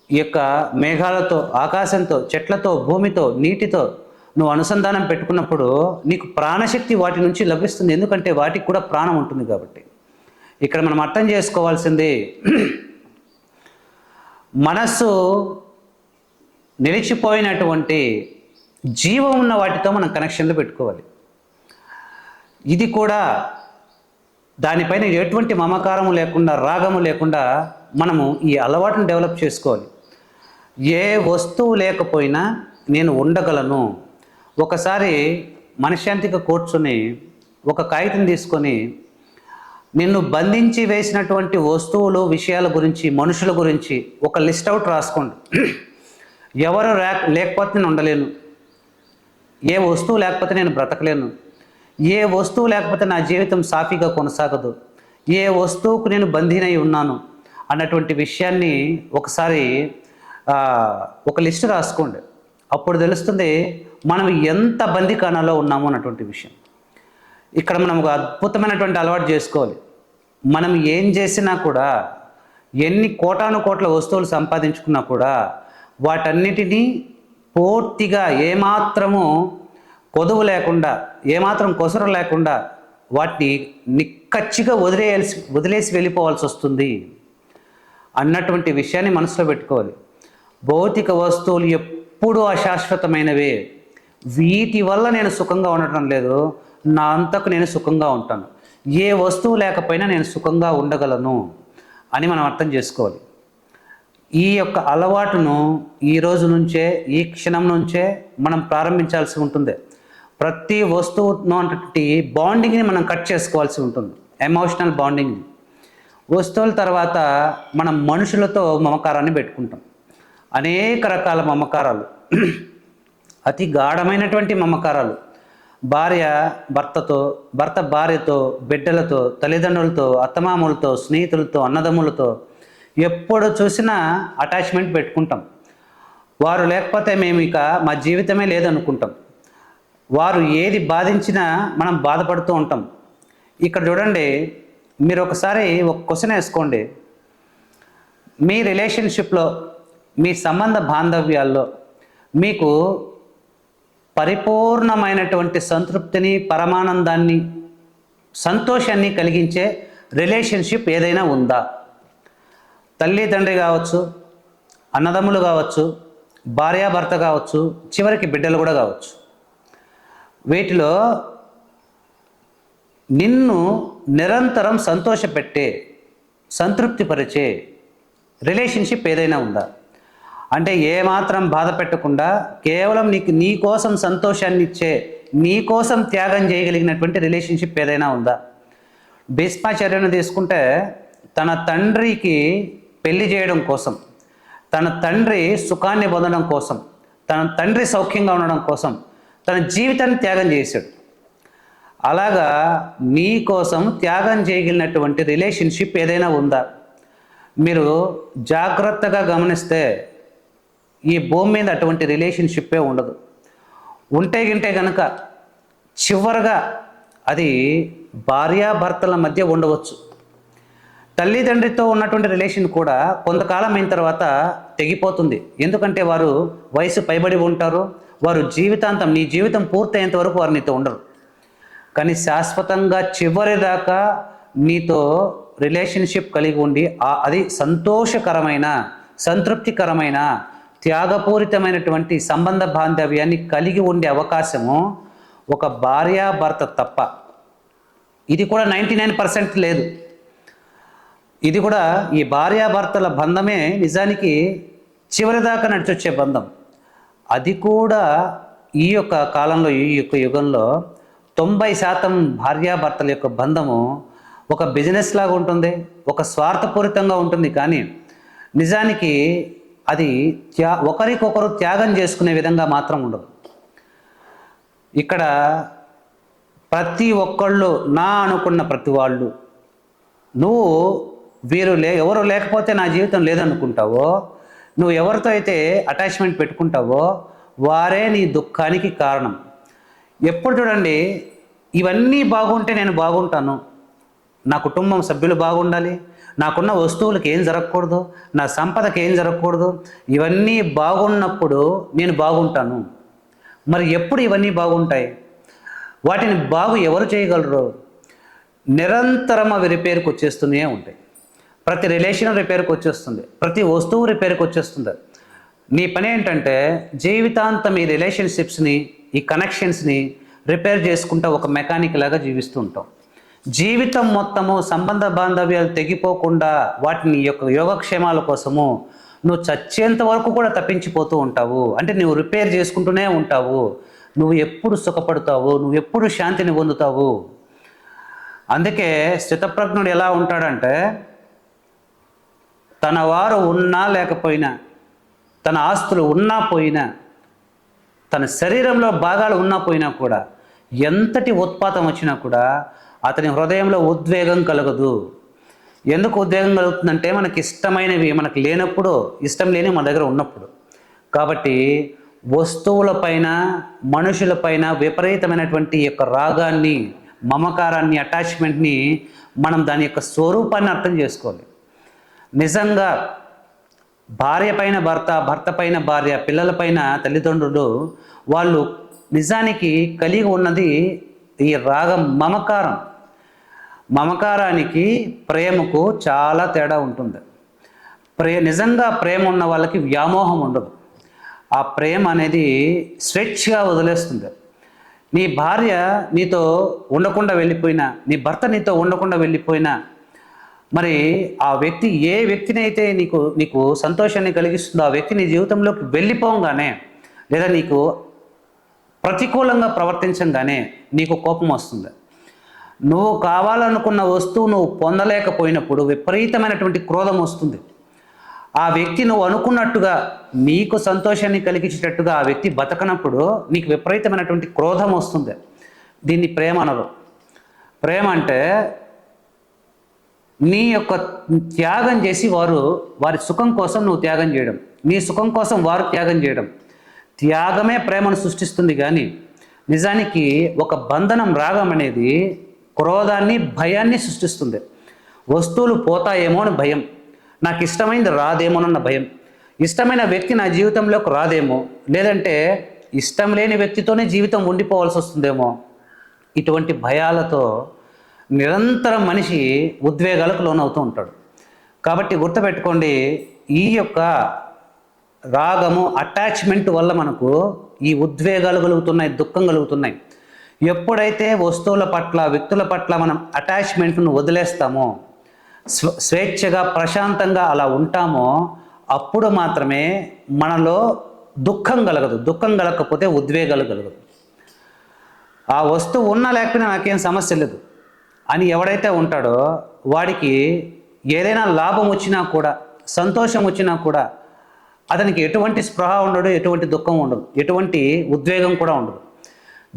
ఈ యొక్క మేఘాలతో, ఆకాశంతో, చెట్లతో, భూమితో, నీటితో నువ్వు అనుసంధానం పెట్టుకున్నప్పుడు నీకు ప్రాణశక్తి వాటి నుంచి లభిస్తుంది. ఎందుకంటే వాటికి కూడా ప్రాణం ఉంటుంది కాబట్టి. ఇక్కడ మనం అర్థం చేసుకోవాల్సింది, మనస్సు నిలిచిపోయినటువంటి జీవం ఉన్న వాటితో మనం కనెక్షన్లు పెట్టుకోవాలి. ఇది కూడా దానిపైన ఎటువంటి మమకారము లేకుండా, రాగము లేకుండా మనము ఈ అలవాటును డెవలప్ చేసుకోవాలి. ఏ వస్తువు లేకపోయినా నేను ఉండగలను. ఒకసారి మనశ్శాంతిగా కూర్చొని ఒక కాగితం తీసుకొని నిన్ను బంధించి వేసినటువంటి వస్తువులు, విషయాల గురించి, మనుషుల గురించి ఒక లిస్ట్ అవుట్ రాసుకోండి. ఎవరు లేకపోతే నేను ఉండలేను, ఏ వస్తువు లేకపోతే నేను బ్రతకలేను, ఏ వస్తువు లేకపోతే నా జీవితం సాఫీగా కొనసాగదు, ఏ వస్తువుకు నేను బందీనై ఉన్నాను అన్నటువంటి విషయాన్ని ఒకసారి ఒక లిస్టు రాసుకోండి. అప్పుడు తెలుస్తుంది మనం ఎంత బందీకాణాలో ఉన్నాము అన్నటువంటి విషయం. ఇక్కడ మనం ఒక అద్భుతమైనటువంటి అలవాటు చేసుకోవాలి. మనం ఏం చేసినా కూడా, ఎన్ని కోటాను కోట్ల వస్తువులు సంపాదించుకున్నా కూడా వాటన్నిటినీ పూర్తిగా ఏమాత్రము కొదువు లేకుండా, ఏమాత్రం కొసరు లేకుండా వాటిని నిక్కచ్చిగా వదిలేసి వెళ్ళిపోవాల్సి వస్తుంది అన్నటువంటి విషయాన్ని మనసులో పెట్టుకోవాలి. భౌతిక వస్తువులు ఎప్పుడూ అశాశ్వతమైనవే. వీటి వల్ల నేను సుఖంగా ఉండటం లేదు, నా అంతకు నేను సుఖంగా ఉంటాను. ఏ వస్తువు లేకపోయినా నేను సుఖంగా ఉండగలను అని మనం అర్థం చేసుకోవాలి. ఈ యొక్క అలవాటును ఈ రోజు నుంచే, ఈ క్షణం నుంచే మనం ప్రారంభించాల్సి ఉంటుంది. ప్రతి వస్తువును అంటే బాండింగ్ని మనం కట్ చేసుకోవాల్సి ఉంటుంది, ఎమోషనల్ బాండింగ్ని. వస్తువుల తర్వాత మనం మనుషులతో మమకారాన్ని పెట్టుకుంటాం. అనేక రకాల మమకారాలు, అతి గాఢమైనటువంటి మమకారాలు. భార్య భర్తతో, భర్త భార్యతో, బిడ్డలతో, తల్లిదండ్రులతో, అత్తమామలతో, స్నేహితులతో, అన్నదమ్ములతో ఎప్పుడు చూసినా అటాచ్మెంట్ పెట్టుకుంటాం. వారు లేకపోతే మేము ఇక మా జీవితమే లేదనుకుంటాం. వారు ఏది బాధించినా మనం బాధపడుతూ ఉంటాం. ఇక్కడ చూడండి, మీరు ఒకసారి ఒక క్వశ్చన్ వేసుకోండి. మీ రిలేషన్షిప్లో, మీ సంబంధ బాంధవ్యాల్లో మీకు పరిపూర్ణమైనటువంటి సంతృప్తిని, పరమానందాన్ని, సంతోషాన్ని కలిగించే రిలేషన్షిప్ ఏదైనా ఉందా? తల్లి తండ్రి కావచ్చు, అన్నదమ్ములు కావచ్చు, భార్యాభర్త కావచ్చు, చివరికి బిడ్డలు కూడా కావచ్చు. వీటిలో నిన్ను నిరంతరం సంతోషపెట్టే, సంతృప్తిపరిచే రిలేషన్షిప్ ఏదైనా ఉందా? అంటే ఏమాత్రం బాధ పెట్టకుండా కేవలం నీ కోసం సంతోషాన్ని ఇచ్చే, నీ కోసం త్యాగం చేయగలిగినటువంటి రిలేషన్షిప్ ఏదైనా ఉందా? భీష్మాచార్యుని తీసుకుంటే తన తండ్రికి పెళ్లి చేయడం కోసం, తన తండ్రి సుఖాన్ని పొందడం కోసం, తన తండ్రి సౌఖ్యంగా ఉండడం కోసం తన జీవితాన్ని త్యాగం చేశాడు. అలాగా నీ కోసం త్యాగం చేయగలిగినటువంటి రిలేషన్షిప్ ఏదైనా ఉందా? మీరు జాగ్రత్తగా గమనిస్తే ఈ భూమి మీద అటువంటి రిలేషన్షిప్పే ఉండదు. ఉంటే కనుక చివరగా అది భార్యాభర్తల మధ్య ఉండవచ్చు. తల్లిదండ్రితో ఉన్నటువంటి రిలేషన్ కూడా కొంతకాలం అయిన తర్వాత తెగిపోతుంది. ఎందుకంటే వారు వయసు పైబడి ఉంటారు. వారు జీవితాంతం, నీ జీవితం పూర్తయ్యేంత వరకు వారు నీతో ఉండరు. కానీ శాశ్వతంగా చివరి దాకా నీతో రిలేషన్షిప్ కలిగి ఉండి అది సంతోషకరమైన, సంతృప్తికరమైన, త్యాగపూరితమైనటువంటి సంబంధ బాంధవ్యాన్ని కలిగి ఉండే అవకాశము ఒక భార్యాభర్త తప్ప. ఇది కూడా 99% లేదు. ఇది కూడా ఈ భార్యాభర్తల బంధమే నిజానికి చివరిదాకా నడిచొచ్చే బంధం. అది కూడా ఈ యొక్క కాలంలో, ఈ యొక్క యుగంలో 90% భార్యాభర్తల యొక్క బంధము ఒక బిజినెస్ లాగా ఉంటుంది, ఒక స్వార్థపూరితంగా ఉంటుంది. కానీ నిజానికి అది ఒకరికొకరు త్యాగం చేసుకునే విధంగా మాత్రం ఉండదు. ఇక్కడ ప్రతి ఒక్కళ్ళు నా అనుకున్న ప్రతి వాళ్ళు, నువ్వు ఎవరు లేకపోతే నా జీవితం లేదనుకుంటావో, నువ్వు ఎవరితో అయితే అటాచ్మెంట్ పెట్టుకుంటావో వారే నీ దుఃఖానికి కారణం. ఎప్పుడు చూడండి, ఇవన్నీ బాగుంటే నేను బాగుంటాను, నా కుటుంబం సభ్యులు బాగుండాలి, నాకున్న వస్తువులకు ఏం జరగకూడదు, నా సంపదకి ఏం జరగకూడదు, ఇవన్నీ బాగున్నప్పుడు నేను బాగుంటాను. మరి ఎప్పుడు ఇవన్నీ బాగుంటాయి? వాటిని బాగు ఎవరు చేయగలరు? నిరంతరం అవి రిపేర్కి వచ్చేస్తూనే ఉంటాయి. ప్రతి రిలేషన్ రిపేర్కి వచ్చేస్తుంది, ప్రతి వస్తువు రిపేర్కి వచ్చేస్తుంది. నీ పని ఏంటంటే జీవితాంతం ఈ రిలేషన్షిప్స్ని, ఈ కనెక్షన్స్ని రిపేర్ చేసుకుంటూ ఒక మెకానిక్ లాగా జీవిస్తూ ఉంటావు. జీవితం మొత్తము సంబంధ బాంధవ్యాలు తెగిపోకుండా వాటిని యొక్క యోగక్షేమాల కోసము నువ్వు చచ్చేంత వరకు కూడా తప్పించిపోతూ ఉంటావు. అంటే నువ్వు రిపేర్ చేసుకుంటూనే ఉంటావు. నువ్వు ఎప్పుడు సుఖపడతావు, నువ్వు ఎప్పుడు శాంతిని పొందుతావు. అందుకే స్థితప్రజ్ఞుడు ఎలా ఉంటాడంటే, తన వారు ఉన్నా లేకపోయినా, తన ఆస్తులు ఉన్నా పోయినా, తన శరీరంలో భాగాలు ఉన్నా పోయినా కూడా, ఎంతటి ఉత్పాతం వచ్చినా కూడా అతని హృదయంలో ఉద్వేగం కలగదు. ఎందుకు ఉద్వేగం కలుగుతుందంటే మనకి ఇష్టమైనవి మనకు లేనప్పుడు, ఇష్టం లేని మన దగ్గర ఉన్నప్పుడు. కాబట్టి వస్తువులపైన, మనుషులపైన విపరీతమైనటువంటి యొక్క రాగాన్ని, మమకారాన్ని, అటాచ్మెంట్ని మనం దాని యొక్క స్వరూపాన్ని అర్థం చేసుకోవాలి. నిజంగా భార్య పైన భర్త, భర్త పైన భార్య, పిల్లలపైన తల్లిదండ్రులు, వాళ్ళు నిజానికి కలిగి ఉన్నది ఈ రాగం, మమకారం. మమకారానికి ప్రేమకు చాలా తేడా ఉంటుంది. నిజంగా ప్రేమ ఉన్న వాళ్ళకి వ్యామోహం ఉండదు. ఆ ప్రేమ అనేది స్వేచ్ఛగా వదిలేస్తుంది. నీ భార్య నీతో ఉండకుండా వెళ్ళిపోయినా, నీ భర్త నీతో ఉండకుండా వెళ్ళిపోయినా, మరి ఆ వ్యక్తి ఏ వ్యక్తినైతే నీకు సంతోషాన్ని కలిగిస్తుందో ఆ వ్యక్తి నీ జీవితంలోకి వెళ్ళిపోగానే, లేదా నీకు ప్రతికూలంగా ప్రవర్తించగానే నీకు కోపం వస్తుంది. నువ్వు కావాలనుకున్న వస్తువు నువ్వు పొందలేకపోయినప్పుడు విపరీతమైనటువంటి క్రోధం వస్తుంది. ఆ వ్యక్తి నువ్వు అనుకున్నట్టుగా నీకు సంతోషాన్ని కలిగించేటట్టుగా ఆ వ్యక్తి బతకనప్పుడు నీకు విపరీతమైనటువంటి క్రోధం వస్తుంది. దీన్ని ప్రేమ అనరు. ప్రేమ అంటే నీ యొక్క త్యాగం చేసి వారి సుఖం కోసం నువ్వు త్యాగం చేయడం, నీ సుఖం కోసం వారు త్యాగం చేయడం. త్యాగమే ప్రేమను సృష్టిస్తుంది. కానీ నిజానికి ఒక బంధనం, రాగం అనేది క్రోధాన్ని, భయాన్ని సృష్టిస్తుంది. వస్తువులు పోతాయేమో అని భయం, నాకు ఇష్టమైనది రాదేమోనన్న భయం, ఇష్టమైన వ్యక్తి నా జీవితంలోకి రాదేమో, లేదంటే ఇష్టం లేని వ్యక్తితోనే జీవితం ఉండిపోవాల్సి వస్తుందేమో, ఇటువంటి భయాలతో నిరంతరం మనిషి ఉద్వేగాలకు లోనవుతూ ఉంటాడు. కాబట్టి గుర్తుపెట్టుకోండి, ఈ యొక్క రాగము, అటాచ్మెంట్ వల్ల మనకు ఈ ఉద్వేగాలు కలుగుతున్నాయి, దుఃఖం కలుగుతున్నాయి. ఎప్పుడైతే వస్తువుల పట్ల, వ్యక్తుల పట్ల మనం అటాచ్మెంట్ను వదిలేస్తామో, స్వేచ్ఛగా, ప్రశాంతంగా అలా ఉంటామో, అప్పుడు మాత్రమే మనలో దుఃఖం కలగదు. దుఃఖం కలగకపోతే ఉద్వేగాలు కలగదు. ఆ వస్తువు ఉన్నా లేకపోయినా నాకేం సమస్య లేదు అని ఎవడైతే ఉంటాడో వాడికి ఏదైనా లాభం వచ్చినా కూడా, సంతోషం వచ్చినా కూడా అతనికి ఎటువంటి స్పృహ ఉండదు, ఎటువంటి దుఃఖం ఉండదు, ఎటువంటి ఉద్వేగం కూడా ఉండదు.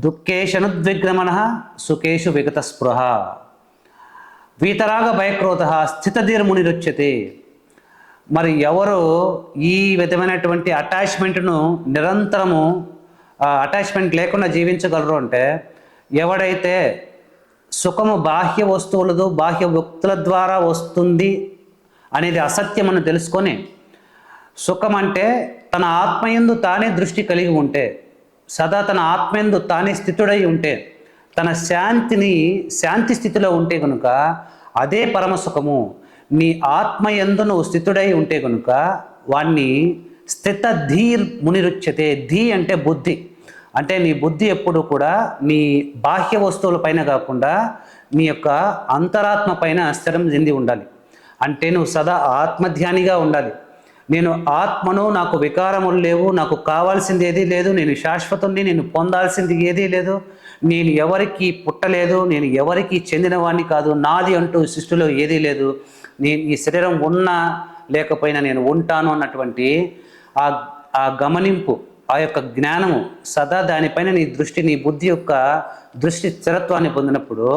దుఃఖేషనుద్విగ్నమనః సుఖేషు విగత స్పృహ వీతరాగ భయక్రోధ స్థితధీర్మునిరుచ్యతే. మరి ఎవరు ఈ విధమైనటువంటి అటాచ్మెంట్ను నిరంతరము అటాచ్మెంట్ లేకుండా జీవించగలరు అంటే, ఎవడైతే సుఖము బాహ్య వస్తువులదు, బాహ్య వ్యక్తుల ద్వారా వస్తుంది అనేది అసత్యమని తెలుసుకొని, సుఖం అంటే తన ఆత్మయందు తానే దృష్టి కలిగి ఉంటే, సదా తన ఆత్మయందు తానే స్థితుడై ఉంటే, తన శాంతి స్థితిలో ఉంటే కనుక అదే పరమ సుఖము. నీ ఆత్మయందు నువ్వు స్థితుడై ఉంటే కనుక వాణ్ణి స్థిత ధీర్ మునిరుచ్యతే. ధీ అంటే బుద్ధి. అంటే నీ బుద్ధి ఎప్పుడు కూడా నీ బాహ్య వస్తువుల పైన కాకుండా నీ యొక్క అంతరాత్మ పైన స్థిరం చెంది ఉండాలి. అంటే నువ్వు సదా ఆత్మధ్యానిగా ఉండాలి. నేను ఆత్మను, నాకు వికారములు లేవు, నాకు కావాల్సింది ఏదీ లేదు, నేను శాశ్వతుని, నేను పొందాల్సింది ఏదీ లేదు, నేను ఎవరికి పుట్టలేదు, నేను ఎవరికి చెందినవాడిని కాదు, నాది అంటూ సృష్టిలో ఏదీ లేదు, నేను ఈ శరీరం ఉన్నా లేకపోయినా నేను ఉంటాను అన్నటువంటి ఆ గమనింపు, ఆ యొక్క జ్ఞానము, సదా దానిపైన నీ దృష్టి, నీ బుద్ధి యొక్క దృష్టి స్థిరత్వాన్ని పొందినప్పుడు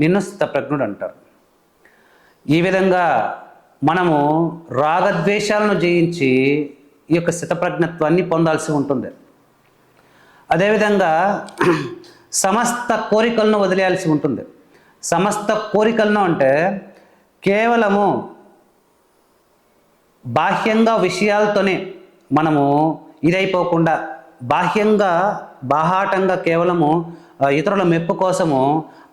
నిన్ను స్థితప్రజ్ఞుడు అంటారు. ఈ విధంగా మనము రాగద్వేషాలను జయించి ఈ యొక్క స్థితప్రజ్ఞత్వాన్ని పొందాల్సి ఉంటుంది. అదేవిధంగా సమస్త కోరికలను వదిలేయాల్సి ఉంటుంది. సమస్త కోరికలను అంటే కేవలము బాహ్యంగా విషయాలతోనే మనము ఇదైపోకుండా, బాహాటంగా కేవలము ఇతరుల మెప్పు కోసము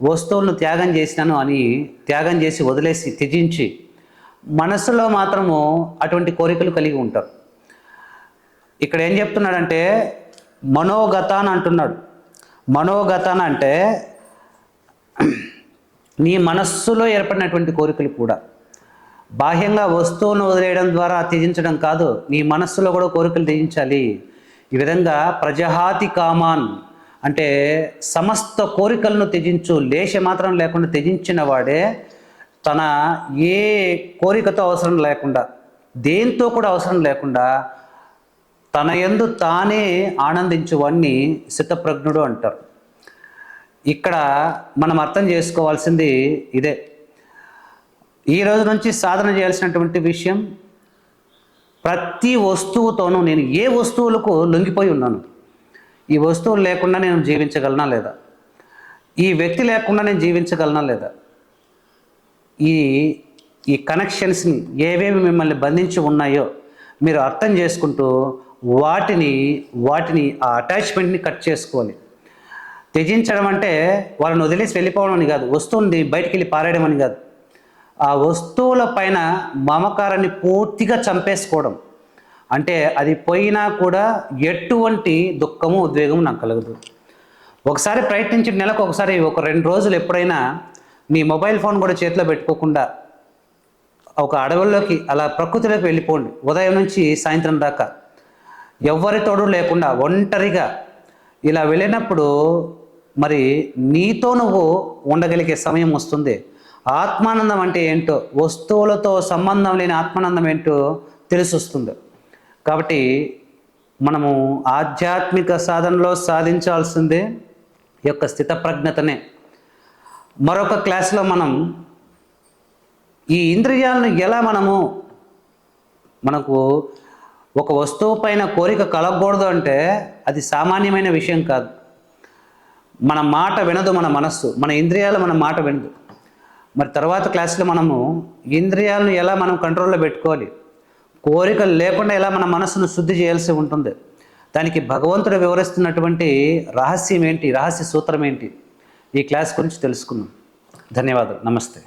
వస్తువులను త్యాగం చేసి వదిలేసి త్యజించి మనసులో మాత్రము అటువంటి కోరికలు కలిగి ఉంటారు. ఇక్కడ ఏం చెప్తున్నాడంటే మనోగతాన్ అంటున్నాడు. మనోగతాన్ అంటే నీ మనస్సులో ఏర్పడినటువంటి కోరికలు కూడా. బాహ్యంగా వస్తువును వదిలేయడం ద్వారా త్యజించడం కాదు, నీ మనస్సులో కూడా కోరికలు త్యజించాలి. ఈ విధంగా ప్రజహాతి కామాన్ అంటే సమస్త కోరికలను త్యజించు, లేశ మాత్రం లేకుండా త్యజించిన వాడే తన ఏ కోరికతో అవసరం లేకుండా, దేంతో కూడా అవసరం లేకుండా తన యందు తానే ఆనందించువాణ్ణి స్థితప్రజ్ఞుడు అంటారు. ఇక్కడ మనం అర్థం చేసుకోవాల్సింది ఇదే. ఈ రోజు నుంచి సాధన చేయాల్సినటువంటి విషయం, ప్రతి వస్తువుతోనూ నేను ఏ వస్తువులకు లొంగిపోయి ఉన్నాను, ఈ వస్తువులు లేకుండా నేను జీవించగలనా లేదా, ఈ వ్యక్తి లేకుండా నేను జీవించగలనా లేదా, ఈ ఈ కనెక్షన్స్ని ఏవేవి మిమ్మల్ని బంధించి ఉన్నాయో మీరు అర్థం చేసుకుంటూ వాటిని ఆ అటాచ్మెంట్ని కట్ చేసుకోవాలి. త్యజించడం అంటే వాళ్ళని వదిలేసి వెళ్ళిపోవడం అని కాదు, వస్తువుని బయటికి వెళ్ళి పారేయడం అని కాదు, ఆ వస్తువుల పైన మమకారాన్ని పూర్తిగా చంపేసుకోవడం. అంటే అది పోయినా కూడా ఎటువంటి దుఃఖము ఉద్వేగము నాకు కలగదు. ఒకసారి ప్రయత్నించి నెలకు ఒకసారి ఒక 2 రోజులు ఎప్పుడైనా మీ మొబైల్ ఫోన్ కూడా చేతిలో పెట్టుకోకుండా ఒక అడవుల్లోకి అలా ప్రకృతిలోకి వెళ్ళిపోండి. ఉదయం నుంచి సాయంత్రం దాకా ఎవ్వరి తోడు లేకుండా ఒంటరిగా ఇలా వెళ్ళినప్పుడు మరి నీతో నువ్వు ఉండగలిగే సమయం వస్తుంది. ఆత్మానందం అంటే ఏంటో, వస్తువులతో సంబంధం లేని ఆత్మానందం ఏంటో తెలిసి వస్తుంది. కాబట్టి మనము ఆధ్యాత్మిక సాధనలో సాధించాల్సిందే ఈ యొక్క స్థితప్రజ్ఞతనే. మరొక క్లాస్లో మనం ఈ ఇంద్రియాలను ఎలా మనకు ఒక వస్తువు పైన కోరిక కలగకూడదు అంటే అది సామాన్యమైన విషయం కాదు. మన మాట వినదు మన మనస్సు, మన ఇంద్రియాలు మన మాట వినదు. మరి తర్వాత క్లాస్లో మనము ఇంద్రియాలను ఎలా మనం కంట్రోల్లో పెట్టుకోవాలి, కోరికలు లేకుండా ఎలా మన మనస్సును శుద్ధి చేయాల్సి ఉంటుంది, దానికి భగవంతుడు వివరిస్తున్నటువంటి రహస్యం ఏంటి, రహస్య సూత్రం ఏంటి, ఈ క్లాస్ గురించి తెలుసుకుందాం. ధన్యవాదాలు. నమస్తే.